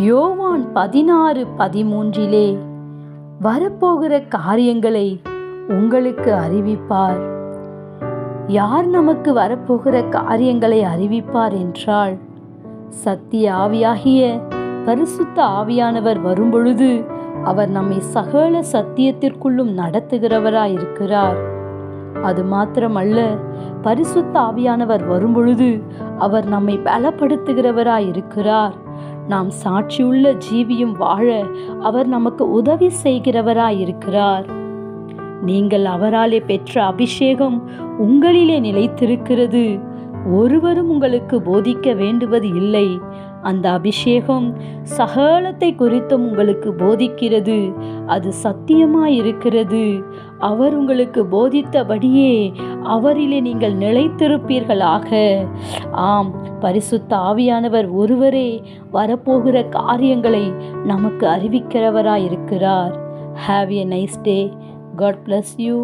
யோவான் 16:13 வரப்போகிற காரியங்களை உங்களுக்கு அறிவிப்பார். யார் நமக்கு வரப்போகிற காரியங்களை அறிவிப்பார் என்றால், சத்திய ஆவியாகிய பரிசுத்த ஆவியானவர் வரும்பொழுது அவர் நம்மை சகல சத்தியத்திற்குள்ளும் நடத்துகிறவராயிருக்கிறார். அது மாத்திரமல்ல, பரிசுத்த ஆவியானவர் வரும்பொழுது அவர் நம்மை பலப்படுத்துகிறவராயிருக்கிறார். நாம் சாட்சியுள்ள ஜீவியம் வாழ அவர் நமக்கு உதவி செய்கிறவராயிருக்கிறார். நீங்கள் அவராலே பெற்ற அபிஷேகம் உங்களிலே நிலைத்திருக்கிறது. ஒருவரும் உங்களுக்கு போதிக்க வேண்டுவது இல்லை. அந்த அபிஷேகம் சகலத்தை குறித்தும் உங்களுக்கு போதிக்கிறது. அது சத்தியமாயிருக்கிறது. அவர் உங்களுக்கு போதித்தபடியே அவரிலே நீங்கள் நிலைத்திருப்பீர்களாக. ஆம், பரிசுத்த ஆவியானவர் ஒருவரே வரப்போகிற காரியங்களை நமக்கு அறிவிக்கிறவராயிருக்கிறார். Have a nice day. God bless you.